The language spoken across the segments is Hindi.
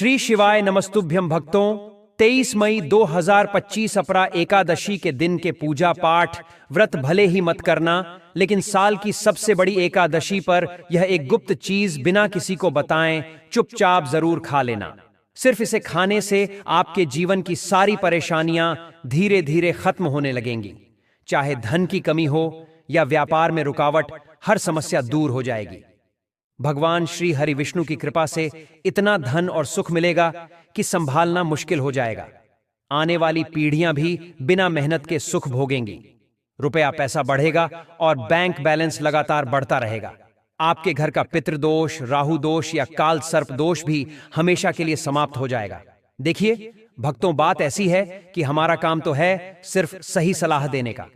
श्री शिवाय नमस्तुभ्यं भक्तों। 23 मई 2025 अपरा एकादशी के दिन के पूजा पाठ व्रत भले ही मत करना, लेकिन साल की सबसे बड़ी एकादशी पर यह एक गुप्त चीज बिना किसी को बताएं चुपचाप जरूर खा लेना। सिर्फ इसे खाने से आपके जीवन की सारी परेशानियां धीरे धीरे खत्म होने लगेंगी। चाहे धन की कमी हो या व्यापार में रुकावट, हर समस्या दूर हो जाएगी। भगवान श्री हरि विष्णु की कृपा से इतना धन और सुख मिलेगा कि संभालना मुश्किल हो जाएगा। आने वाली पीढ़ियां भी बिना मेहनत के सुख भोगेंगी। रुपया पैसा बढ़ेगा और बैंक बैलेंस लगातार बढ़ता रहेगा। आपके घर का पितृदोष, राहु दोष या काल सर्प दोष भी हमेशा के लिए समाप्त हो जाएगा। देखिए भक्तों, बात ऐसी है कि हमारा काम तो है सिर्फ सही सलाह देने का।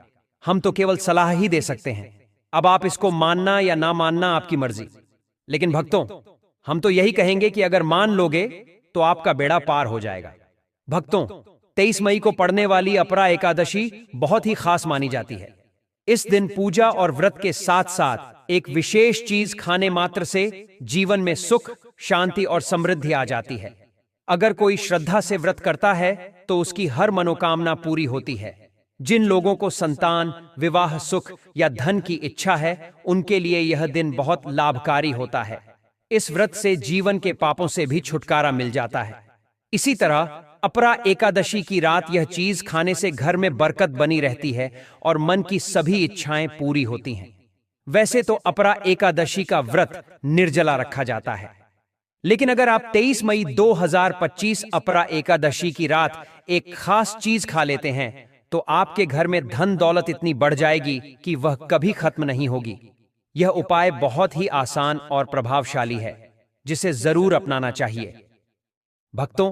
हम तो केवल सलाह ही दे सकते हैं। अब आप इसको मानना या ना मानना आपकी मर्जी। लेकिन भक्तों, हम तो यही कहेंगे कि अगर मान लोगे तो आपका बेड़ा पार हो जाएगा। भक्तों, 23 मई को पड़ने वाली अपरा एकादशी बहुत ही खास मानी जाती है। इस दिन पूजा और व्रत के साथ साथ एक विशेष चीज खाने मात्र से जीवन में सुख, शांति और समृद्धि आ जाती है। अगर कोई श्रद्धा से व्रत करता है तो उसकी हर मनोकामना पूरी होती है। जिन लोगों को संतान, विवाह सुख या धन की इच्छा है, उनके लिए यह दिन बहुत लाभकारी होता है। इस व्रत से जीवन के पापों से भी छुटकारा मिल जाता है। इसी तरह अपरा एकादशी की रात यह चीज खाने से घर में बरकत बनी रहती है और मन की सभी इच्छाएं पूरी होती हैं। वैसे तो अपरा एकादशी का व्रत निर्जला रखा जाता है, लेकिन अगर आप 23 मई 2025 अपरा एकादशी की रात एक खास चीज खा लेते हैं तो आपके घर में धन दौलत इतनी बढ़ जाएगी कि वह कभी खत्म नहीं होगी। यह उपाय बहुत ही आसान और प्रभावशाली है, जिसे जरूर अपनाना चाहिए। भक्तों,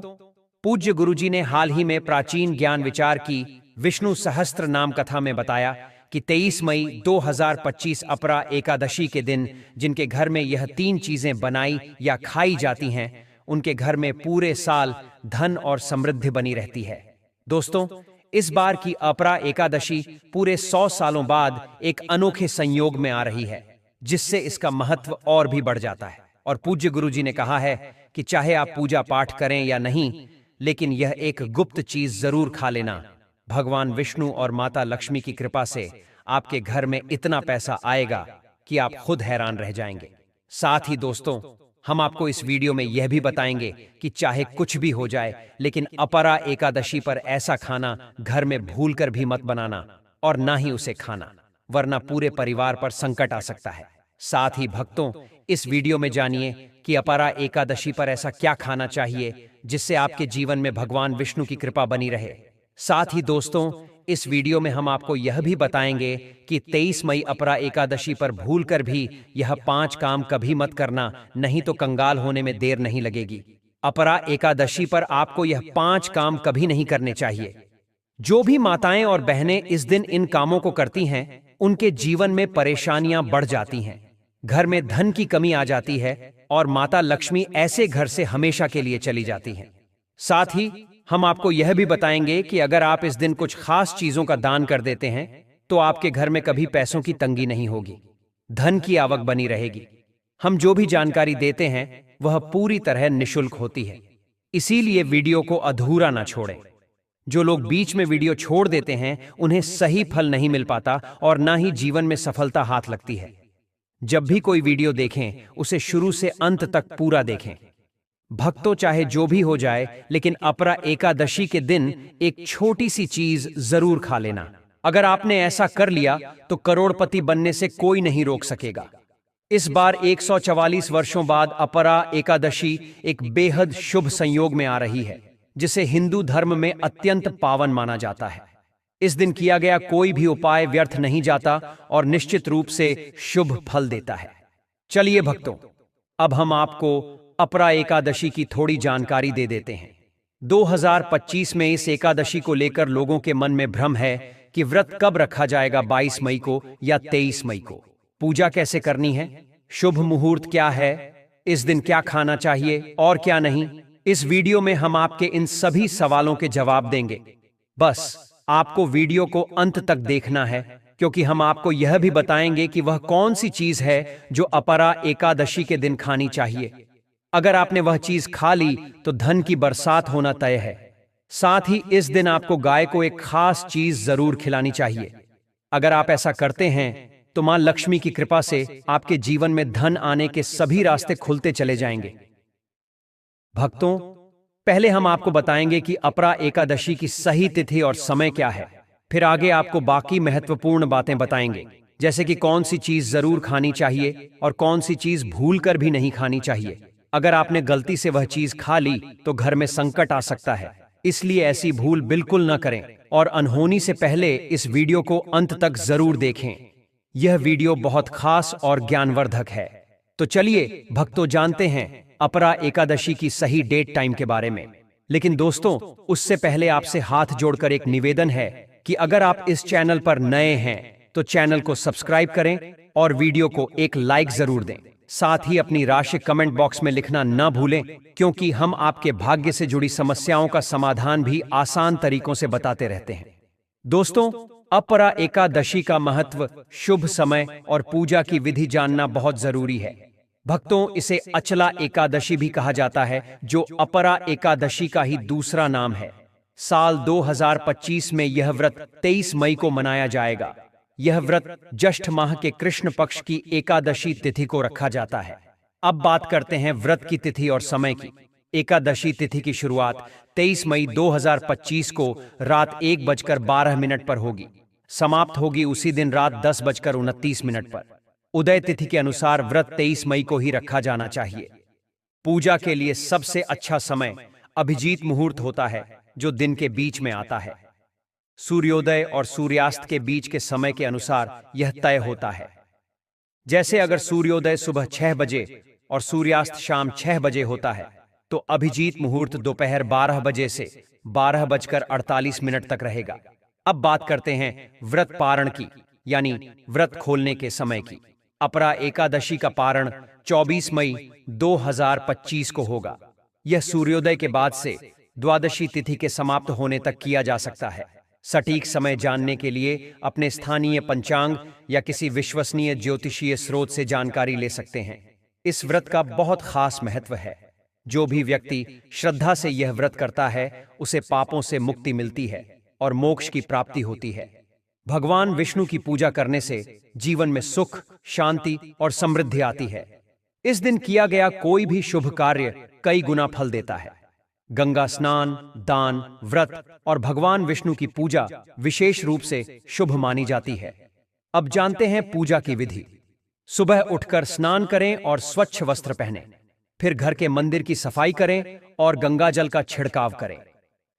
पूज्य गुरुजी ने हाल ही में प्राचीन ज्ञान विचार की विष्णु सहस्त्र नाम कथा में बताया कि 23 मई 2025 अपरा एकादशी के दिन जिनके घर में यह 3 चीजें बनाई या खाई जाती हैं, उनके घर में पूरे साल धन और समृद्धि बनी रहती है। दोस्तों, इस बार की अपरा एकादशी पूरे 100 सालों बाद एक अनोखे संयोग में आ रही है, जिससे इसका महत्व और भी बढ़ जाता है। और पूज्य गुरुजी ने कहा है कि चाहे आप पूजा पाठ करें या नहीं, लेकिन यह एक गुप्त चीज जरूर खा लेना। भगवान विष्णु और माता लक्ष्मी की कृपा से आपके घर में इतना पैसा आएगा कि आप खुद हैरान रह जाएंगे। साथ ही दोस्तों, हम आपको इस वीडियो में यह भी बताएंगे कि चाहे कुछ भी हो जाए, लेकिन अपरा एकादशी पर ऐसा खाना घर में भूलकर भी मत बनाना और ना ही उसे खाना, वरना पूरे परिवार पर संकट आ सकता है। साथ ही भक्तों, इस वीडियो में जानिए कि अपरा एकादशी पर ऐसा क्या खाना चाहिए जिससे आपके जीवन में भगवान विष्णु की कृपा बनी रहे। साथ ही दोस्तों, इस वीडियो में हम आपको यह भी बताएंगे कि 23 मई अपरा एकादशी पर भूलकर भी यह 5 काम कभी मत करना, नहीं तो कंगाल होने में देर नहीं लगेगी। अपरा एकादशी पर आपको यह 5 काम कभी नहीं करने चाहिए। जो भी माताएं और बहनें इस दिन इन कामों को करती हैं, उनके जीवन में परेशानियां बढ़ जाती हैं, घर में धन की कमी आ जाती है और माता लक्ष्मी ऐसे घर से हमेशा के लिए चली जाती हैं। साथ ही हम आपको यह भी बताएंगे कि अगर आप इस दिन कुछ खास चीजों का दान कर देते हैं तो आपके घर में कभी पैसों की तंगी नहीं होगी, धन की आवक बनी रहेगी। हम जो भी जानकारी देते हैं वह पूरी तरह निशुल्क होती है, इसीलिए वीडियो को अधूरा ना छोड़ें। जो लोग बीच में वीडियो छोड़ देते हैं उन्हें सही फल नहीं मिल पाता और ना ही जीवन में सफलता हाथ लगती है। जब भी कोई वीडियो देखें, उसे शुरू से अंत तक पूरा देखें। भक्तों, चाहे जो भी हो जाए, लेकिन अपरा एकादशी के दिन एक छोटी सी चीज जरूर खा लेना। अगर आपने ऐसा कर लिया तो करोड़पति बनने से कोई नहीं रोक सकेगा। इस बार 144 वर्षों बाद अपरा एकादशी एक बेहद शुभ संयोग में आ रही है, जिसे हिंदू धर्म में अत्यंत पावन माना जाता है। इस दिन किया गया कोई भी उपाय व्यर्थ नहीं जाता और निश्चित रूप से शुभ फल देता है। चलिए भक्तों, अब हम आपको अपरा एकादशी की थोड़ी जानकारी दे देते हैं। 2025 में इस एकादशी को लेकर लोगों के मन में भ्रम है कि व्रत कब रखा जाएगा, 22 मई को या 23 मई को। पूजा कैसे करनी है, शुभ मुहूर्त क्या है, इस दिन क्या खाना चाहिए और क्या नहीं। इस वीडियो में हम आपके इन सभी सवालों के जवाब देंगे। बस आपको वीडियो को अंत तक देखना है, क्योंकि हम आपको यह भी बताएंगे कि वह कौन सी चीज है जो अपरा एकादशी के दिन खानी चाहिए। अगर आपने वह चीज खा ली तो धन की बरसात होना तय है। साथ ही इस दिन आपको गाय को एक खास चीज जरूर खिलानी चाहिए। अगर आप ऐसा करते हैं तो मां लक्ष्मी की कृपा से आपके जीवन में धन आने के सभी रास्ते खुलते चले जाएंगे। भक्तों, पहले हम आपको बताएंगे कि अपरा एकादशी की सही तिथि और समय क्या है। फिर आगे आपको बाकी महत्वपूर्ण बातें बताएंगे, जैसे कि कौन सी चीज जरूर खानी चाहिए और कौन सी चीज भूलकर भी नहीं खानी चाहिए। अगर आपने गलती से वह चीज खा ली तो घर में संकट आ सकता है, इसलिए ऐसी भूल बिल्कुल न करें और अनहोनी से पहले इस वीडियो को अंत तक जरूर देखें। यह वीडियो बहुत खास और ज्ञानवर्धक है। तो चलिए भक्तों, जानते हैं अपरा एकादशी की सही डेट टाइम के बारे में। लेकिन दोस्तों, उससे पहले आपसे हाथ जोड़कर एक निवेदन है कि अगर आप इस चैनल पर नए हैं तो चैनल को सब्सक्राइब करें और वीडियो को एक लाइक जरूर दें। साथ ही अपनी राशि कमेंट बॉक्स में लिखना न भूलें, क्योंकि हम आपके भाग्य से जुड़ी समस्याओं का समाधान भी आसान तरीकों से बताते रहते हैं। दोस्तों, अपरा एकादशी का महत्व, शुभ समय और पूजा की विधि जानना बहुत जरूरी है। भक्तों, इसे अचला एकादशी भी कहा जाता है, जो अपरा एकादशी का ही दूसरा नाम है। साल 2025 में यह व्रत 23 मई को मनाया जाएगा। यह व्रत ज्येष्ठ माह के कृष्ण पक्ष की एकादशी तिथि को रखा जाता है। अब बात करते हैं व्रत की तिथि और समय की। एकादशी तिथि की शुरुआत 23 मई 2025 को रात 1:12 पर होगी। समाप्त होगी उसी दिन रात 10:29 पर। उदय तिथि के अनुसार व्रत 23 मई को ही रखा जाना चाहिए। पूजा के लिए सबसे अच्छा समय अभिजीत मुहूर्त होता है, जो दिन के बीच में आता है। सूर्योदय और सूर्यास्त के बीच के समय के अनुसार यह तय होता है। जैसे अगर सूर्योदय सुबह 6 बजे और सूर्यास्त शाम 6 बजे होता है, तो अभिजीत मुहूर्त दोपहर 12 बजे से 12:48 तक रहेगा। अब बात करते हैं व्रत पारण की, यानी व्रत खोलने के समय की। अपरा एकादशी का पारण 24 मई 2025 को होगा। यह सूर्योदय के बाद से द्वादशी तिथि के समाप्त होने तक किया जा सकता है। सटीक समय जानने के लिए अपने स्थानीय पंचांग या किसी विश्वसनीय ज्योतिषीय स्रोत से जानकारी ले सकते हैं। इस व्रत का बहुत खास महत्व है। जो भी व्यक्ति श्रद्धा से यह व्रत करता है, उसे पापों से मुक्ति मिलती है और मोक्ष की प्राप्ति होती है। भगवान विष्णु की पूजा करने से जीवन में सुख, शांति और समृद्धि आती है। इस दिन किया गया कोई भी शुभ कार्य कई गुना फल देता है। गंगा स्नान, दान, व्रत और भगवान विष्णु की पूजा विशेष रूप से शुभ मानी जाती है। अब जानते हैं पूजा की विधि। सुबह उठकर स्नान करें और स्वच्छ वस्त्र पहनें। फिर घर के मंदिर की सफाई करें और गंगा जल का छिड़काव करें।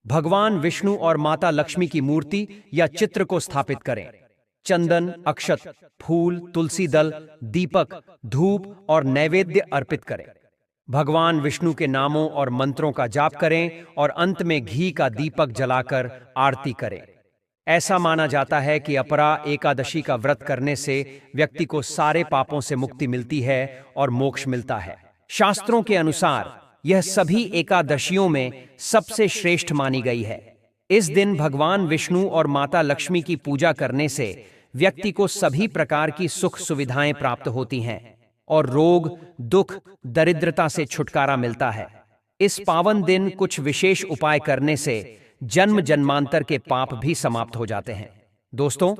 भगवान विष्णु और माता लक्ष्मी की मूर्ति या चित्र को स्थापित करें। चंदन, अक्षत, फूल, तुलसी दल, दीपक, धूप और नैवेद्य अर्पित करें। भगवान विष्णु के नामों और मंत्रों का जाप करें और अंत में घी का दीपक जलाकर आरती करें। ऐसा माना जाता है कि अपरा एकादशी का व्रत करने से व्यक्ति को सारे पापों से मुक्ति मिलती है और मोक्ष मिलता है। शास्त्रों के अनुसार यह सभी एकादशियों में सबसे श्रेष्ठ मानी गई है। इस दिन भगवान विष्णु और माता लक्ष्मी की पूजा करने से व्यक्ति को सभी प्रकार की सुख सुविधाएं प्राप्त होती हैं और रोग, दुख, दरिद्रता से छुटकारा मिलता है। इस पावन दिन कुछ विशेष उपाय करने से जन्म जन्मांतर के पाप भी समाप्त हो जाते हैं। दोस्तों,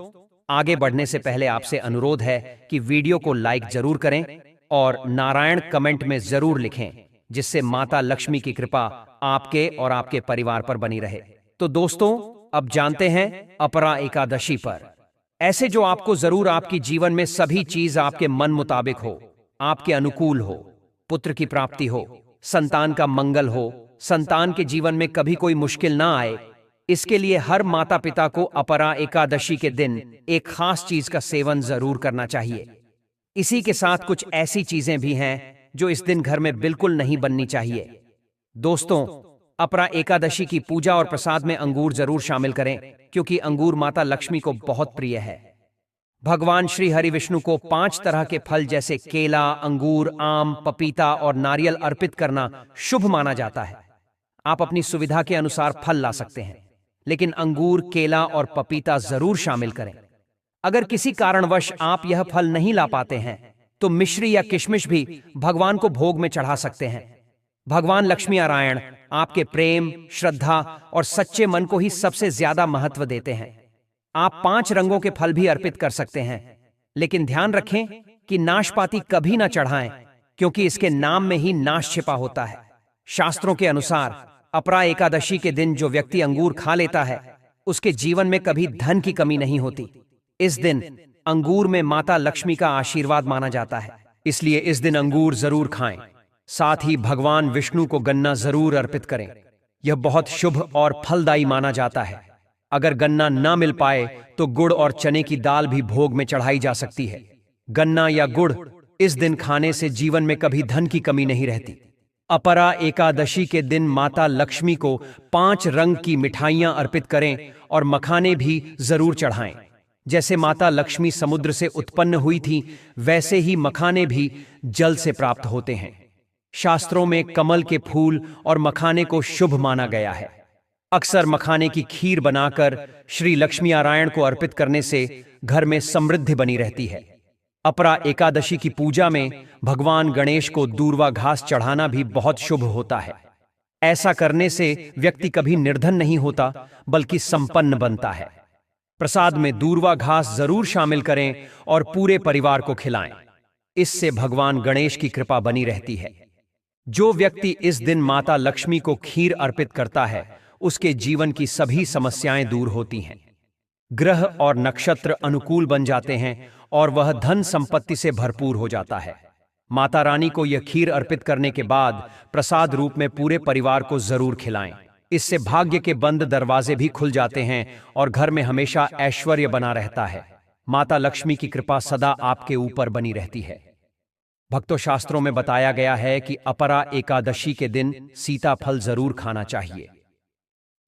आगे बढ़ने से पहले आपसे अनुरोध है कि वीडियो को लाइक जरूर करें और नारायण कमेंट में जरूर लिखें, जिससे माता लक्ष्मी की कृपा आपके और आपके परिवार पर बनी रहे। तो दोस्तों, अब जानते हैं अपरा एकादशी पर ऐसे जो आपको जरूर आपकी जीवन में सभी चीज आपके मन मुताबिक हो, आपके अनुकूल हो, पुत्र की प्राप्ति हो, संतान का मंगल हो, संतान के जीवन में कभी कोई मुश्किल ना आए। इसके लिए हर माता पिता को अपरा एकादशी के दिन एक खास चीज का सेवन जरूर करना चाहिए। इसी के साथ कुछ ऐसी चीजें भी हैं जो इस दिन घर में बिल्कुल नहीं बननी चाहिए। दोस्तों, अपरा एकादशी की पूजा और प्रसाद में अंगूर जरूर शामिल करें, क्योंकि अंगूर माता लक्ष्मी को बहुत प्रिय है। भगवान श्री हरि विष्णु को 5 तरह के फल जैसे केला, अंगूर, आम, पपीता और नारियल अर्पित करना शुभ माना जाता है। आप अपनी सुविधा के अनुसार फल ला सकते हैं, लेकिन अंगूर, केला और पपीता जरूर शामिल करें। अगर किसी कारणवश आप यह फल नहीं ला पाते हैं, तो मिश्री या किशमिश भी भगवान को भोग में चढ़ा सकते हैं। भगवान लक्ष्मी नारायण आपके प्रेम, श्रद्धा और सच्चे मन को ही सबसे ज्यादा महत्व देते हैं। आप 5 रंगों के फल भी अर्पित कर सकते हैं, लेकिन ध्यान रखें कि नाशपाती कभी ना चढ़ाएं, क्योंकि इसके नाम में ही नाश छिपा होता है। शास्त्रों के अनुसार अपरा एकादशी के दिन जो व्यक्ति अंगूर खा लेता है, उसके जीवन में कभी धन की कमी नहीं होती। इस दिन अंगूर में माता लक्ष्मी का आशीर्वाद माना जाता है, इसलिए इस दिन अंगूर जरूर खाएं। साथ ही भगवान विष्णु को गन्ना जरूर अर्पित करें। यह बहुत शुभ और फलदायी माना जाता है। अगर गन्ना ना मिल पाए तो गुड़ और चने की दाल भी भोग में चढ़ाई जा सकती है। गन्ना या गुड़ इस दिन खाने से जीवन में कभी धन की कमी नहीं रहती। अपरा एकादशी के दिन माता लक्ष्मी को 5 रंग की मिठाइयां अर्पित करें और मखाने भी जरूर चढ़ाएं। जैसे माता लक्ष्मी समुद्र से उत्पन्न हुई थी, वैसे ही मखाने भी जल से प्राप्त होते हैं। शास्त्रों में कमल के फूल और मखाने को शुभ माना गया है। अक्सर मखाने की खीर बनाकर श्री लक्ष्मी नारायण को अर्पित करने से घर में समृद्धि बनी रहती है। अपरा एकादशी की पूजा में भगवान गणेश को दूर्वा घास चढ़ाना भी बहुत शुभ होता है। ऐसा करने से व्यक्ति कभी निर्धन नहीं होता, बल्कि संपन्न बनता है। प्रसाद में दूर्वा घास जरूर शामिल करें और पूरे परिवार को खिलाएं। इससे भगवान गणेश की कृपा बनी रहती है। जो व्यक्ति इस दिन माता लक्ष्मी को खीर अर्पित करता है, उसके जीवन की सभी समस्याएं दूर होती हैं। ग्रह और नक्षत्र अनुकूल बन जाते हैं और वह धन संपत्ति से भरपूर हो जाता है। माता रानी को यह खीर अर्पित करने के बाद प्रसाद रूप में पूरे परिवार को जरूर खिलाएं। इससे भाग्य के बंद दरवाजे भी खुल जाते हैं और घर में हमेशा ऐश्वर्य बना रहता है। माता लक्ष्मी की कृपा सदा आपके ऊपर बनी रहती है। भक्तों, शास्त्रों में बताया गया है कि अपरा एकादशी के दिन सीताफल जरूर खाना चाहिए।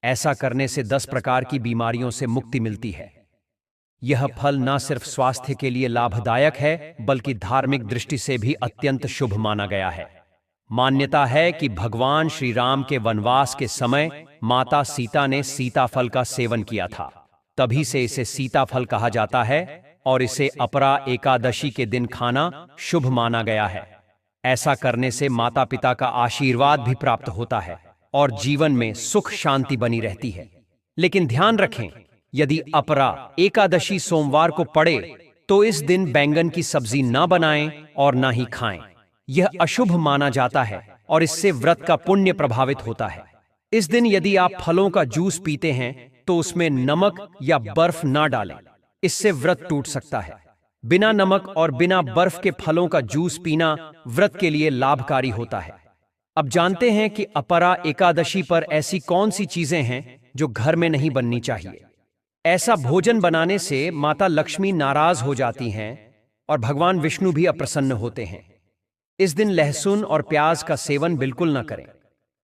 ऐसा करने से 10 प्रकार की बीमारियों से मुक्ति मिलती है। यह फल न सिर्फ स्वास्थ्य के लिए लाभदायक है, बल्कि धार्मिक दृष्टि से भी अत्यंत शुभ माना गया है। मान्यता है कि भगवान श्री राम के वनवास के समय माता सीता ने सीताफल का सेवन किया था, तभी से इसे सीताफल कहा जाता है और इसे अपरा एकादशी के दिन खाना शुभ माना गया है। ऐसा करने से माता पिता का आशीर्वाद भी प्राप्त होता है और जीवन में सुख शांति बनी रहती है। लेकिन ध्यान रखें, यदि अपरा एकादशी सोमवार को पड़े तो इस दिन बैंगन की सब्जी ना बनाएं और ना ही खाएं। यह अशुभ माना जाता है और इससे व्रत का पुण्य प्रभावित होता है। इस दिन यदि आप फलों का जूस पीते हैं तो उसमें नमक या बर्फ ना डालें, इससे व्रत टूट सकता है। बिना नमक और बिना बर्फ के फलों का जूस पीना व्रत के लिए लाभकारी होता है। अब जानते हैं कि अपरा एकादशी पर ऐसी कौन सी चीजें हैं जो घर में नहीं बननी चाहिए। ऐसा भोजन बनाने से माता लक्ष्मी नाराज हो जाती हैं और भगवान विष्णु भी अप्रसन्न होते हैं। इस दिन लहसुन और प्याज का सेवन बिल्कुल न करें।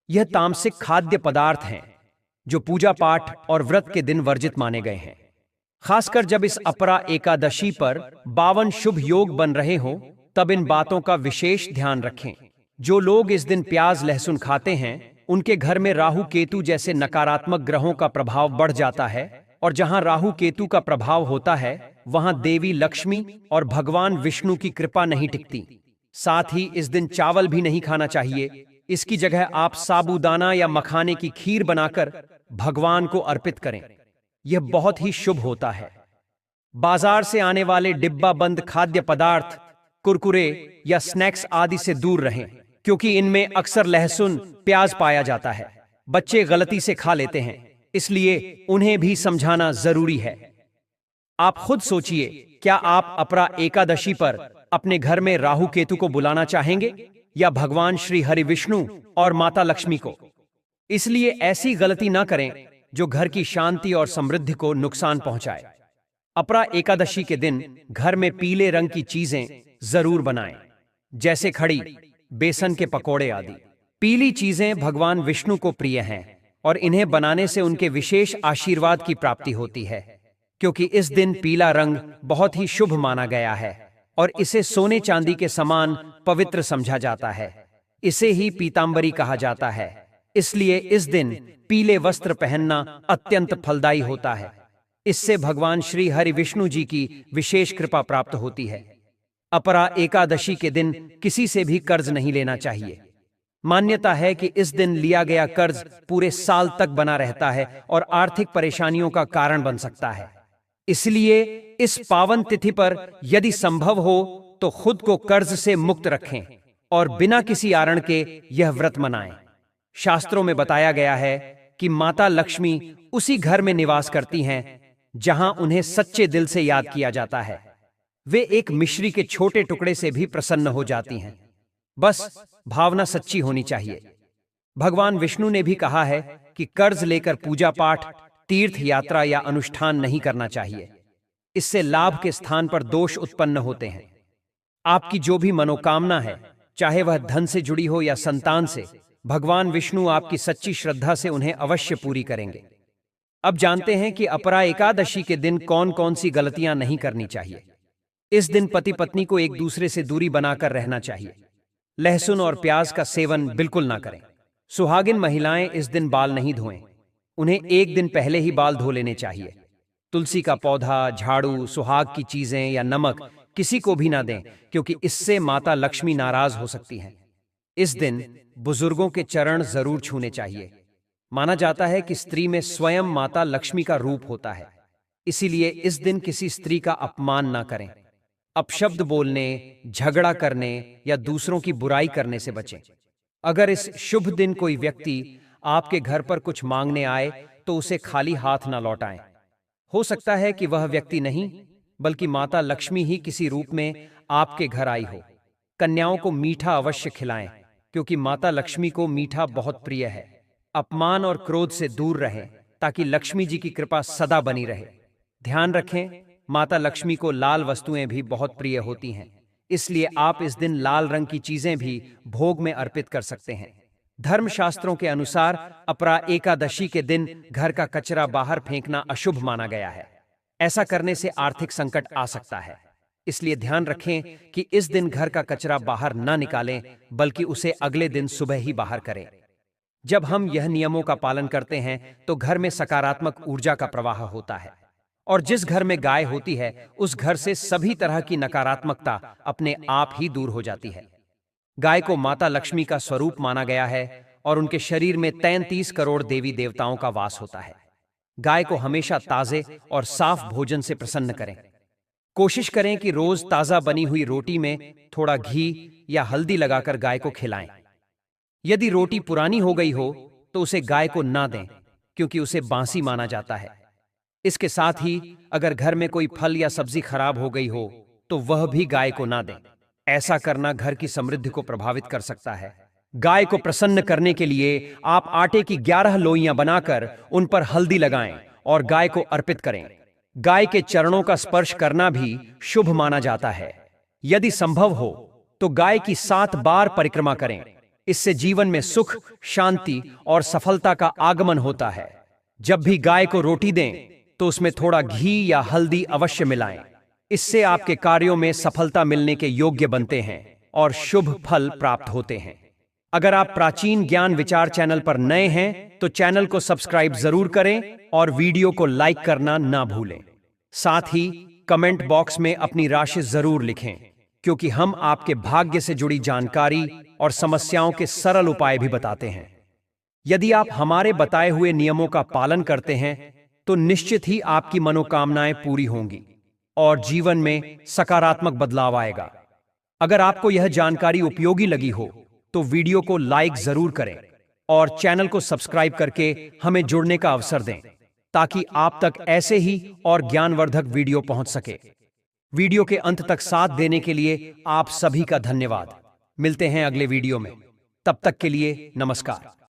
यह तामसिक खाद्य पदार्थ हैं जो पूजा पाठ और व्रत के दिन वर्जित माने गए हैं। खासकर जब इस अपरा एकादशी पर 52 शुभ योग बन रहे हों, तब इन बातों का विशेष ध्यान रखें। जो लोग इस दिन प्याज लहसुन खाते हैं, उनके घर में राहु केतु जैसे नकारात्मक ग्रहों का प्रभाव बढ़ जाता है, और जहां राहु केतु का प्रभाव होता है, वहां देवी लक्ष्मी और भगवान विष्णु की कृपा नहीं टिकती। साथ ही इस दिन चावल भी नहीं खाना चाहिए। इसकी जगह आप साबूदाना या मखाने की खीर बनाकर भगवान को अर्पित करें। यह बहुत ही शुभ होता है। बाजार से आने वाले डिब्बा बंद खाद्य पदार्थ, कुरकुरे या स्नैक्स आदि से दूर रहें, क्योंकि इनमें अक्सर लहसुन प्याज पाया जाता है। बच्चे गलती से खा लेते हैं, इसलिए उन्हें भी समझाना जरूरी है। आप खुद सोचिए, क्या आप अपरा एकादशी पर अपने घर में राहु केतु को बुलाना चाहेंगे या भगवान श्री हरि विष्णु और माता लक्ष्मी को? इसलिए ऐसी गलती ना करें जो घर की शांति और समृद्धि को नुकसान पहुंचाए। अपरा एकादशी के दिन घर में पीले रंग की चीजें जरूर बनाएं, जैसे खड़ी, बेसन के पकोड़े आदि। पीली चीजें भगवान विष्णु को प्रिय हैं और इन्हें बनाने से उनके विशेष आशीर्वाद की प्राप्ति होती है, क्योंकि इस दिन पीला रंग बहुत ही शुभ माना गया है और इसे सोने चांदी के समान पवित्र समझा जाता है। इसे ही पीतांबरी कहा जाता है। इसलिए इस दिन पीले वस्त्र पहनना अत्यंत फलदायी होता है। इससे भगवान श्री हरि विष्णु जी की विशेष कृपा प्राप्त होती है। अपरा एकादशी के दिन किसी से भी कर्ज नहीं लेना चाहिए। मान्यता है कि इस दिन लिया गया कर्ज पूरे साल तक बना रहता है और आर्थिक परेशानियों का कारण बन सकता है। इसलिए इस पावन तिथि पर यदि संभव हो तो खुद को कर्ज से मुक्त रखें और बिना किसी कारण के यह व्रत मनाएं। शास्त्रों में बताया गया है कि माता लक्ष्मी उसी घर में निवास करती हैं जहां उन्हें सच्चे दिल से याद किया जाता है। वे एक मिश्री के छोटे टुकड़े से भी प्रसन्न हो जाती हैं। बस भावना सच्ची होनी चाहिए। भगवान विष्णु ने भी कहा है कि कर्ज लेकर पूजा पाठ, तीर्थ यात्रा या अनुष्ठान नहीं करना चाहिए। इससे लाभ के स्थान पर दोष उत्पन्न होते हैं। आपकी जो भी मनोकामना है, चाहे वह धन से जुड़ी हो या संतान से, भगवान विष्णु आपकी सच्ची श्रद्धा से उन्हें अवश्य पूरी करेंगे। अब जानते हैं कि अपरा एकादशी के दिन कौन कौन सी गलतियां नहीं करनी चाहिए। इस दिन पति पत्नी को एक दूसरे से दूरी बनाकर रहना चाहिए। लहसुन और प्याज का सेवन बिल्कुल ना करें। सुहागिन महिलाएं इस दिन बाल नहीं धोएं। उन्हें एक दिन पहले ही बाल धो लेने चाहिए। तुलसी का पौधा, झाड़ू, सुहाग की चीजें या नमक किसी को भी ना दें, क्योंकि इससे माता लक्ष्मी नाराज हो सकती हैं। इस दिन बुजुर्गों के चरण जरूर छूने चाहिए। माना जाता है कि स्त्री में स्वयं माता लक्ष्मी का रूप होता है। इसीलिए इस दिन किसी स्त्री का अपमान ना करें। अपशब्द बोलने, झगड़ा करने या दूसरों की बुराई करने से बचें। अगर इस शुभ दिन कोई व्यक्ति आपके घर पर कुछ मांगने आए तो उसे खाली हाथ ना लौटाएं। हो सकता है कि वह व्यक्ति नहीं बल्कि माता लक्ष्मी ही किसी रूप में आपके घर आई हो। कन्याओं को मीठा अवश्य खिलाएं, क्योंकि माता लक्ष्मी को मीठा बहुत प्रिय है। अपमान और क्रोध से दूर रहें ताकि लक्ष्मी जी की कृपा सदा बनी रहे। ध्यान रखें, माता लक्ष्मी को लाल वस्तुएं भी बहुत प्रिय होती हैं। इसलिए आप इस दिन लाल रंग की चीजें भी भोग में अर्पित कर सकते हैं। धर्मशास्त्रों के अनुसार अपरा एकादशी के दिन घर का कचरा बाहर फेंकना अशुभ माना गया है। ऐसा करने से आर्थिक संकट आ सकता है। इसलिए ध्यान रखें कि इस दिन घर का कचरा बाहर न निकालें, बल्कि उसे अगले दिन सुबह ही बाहर करें। जब हम यह नियमों का पालन करते हैं तो घर में सकारात्मक ऊर्जा का प्रवाह होता है, और जिस घर में गाय होती है उस घर से सभी तरह की नकारात्मकता अपने आप ही दूर हो जाती है। गाय को माता लक्ष्मी का स्वरूप माना गया है और उनके शरीर में 33 करोड़ देवी देवताओं का वास होता है। गाय को हमेशा ताजे और साफ भोजन से प्रसन्न करें। कोशिश करें कि रोज ताजा बनी हुई रोटी में थोड़ा घी या हल्दी लगाकर गाय को खिलाएं। यदि रोटी पुरानी हो गई हो तो उसे गाय को ना दें, क्योंकि उसे बासी माना जाता है। इसके साथ ही अगर घर में कोई फल या सब्जी खराब हो गई हो तो वह भी गाय को ना दें। ऐसा करना घर की समृद्धि को प्रभावित कर सकता है। गाय को प्रसन्न करने के लिए आप आटे की 11 लोइयां बनाकर उन पर हल्दी लगाएं और गाय को अर्पित करें। गाय के चरणों का स्पर्श करना भी शुभ माना जाता है। यदि संभव हो तो गाय की 7 बार परिक्रमा करें। इससे जीवन में सुख, शांति और सफलता का आगमन होता है। जब भी गाय को रोटी दें तो उसमें थोड़ा घी या हल्दी अवश्य मिलाएं। इससे आपके कार्यों में सफलता मिलने के योग्य बनते हैं और शुभ फल प्राप्त होते हैं। अगर आप प्राचीन ज्ञान विचार चैनल पर नए हैं तो चैनल को सब्सक्राइब जरूर करें और वीडियो को लाइक करना ना भूलें। साथ ही कमेंट बॉक्स में अपनी राशि जरूर लिखें, क्योंकि हम आपके भाग्य से जुड़ी जानकारी और समस्याओं के सरल उपाय भी बताते हैं। यदि आप हमारे बताए हुए नियमों का पालन करते हैं तो निश्चित ही आपकी मनोकामनाएं पूरी होंगी और जीवन में सकारात्मक बदलाव आएगा। अगर आपको यह जानकारी उपयोगी लगी हो तो वीडियो को लाइक जरूर करें और चैनल को सब्सक्राइब करके हमें जुड़ने का अवसर दें, ताकि आप तक ऐसे ही और ज्ञानवर्धक वीडियो पहुंच सके। वीडियो के अंत तक साथ देने के लिए आप सभी का धन्यवाद। मिलते हैं अगले वीडियो में। तब तक के लिए नमस्कार।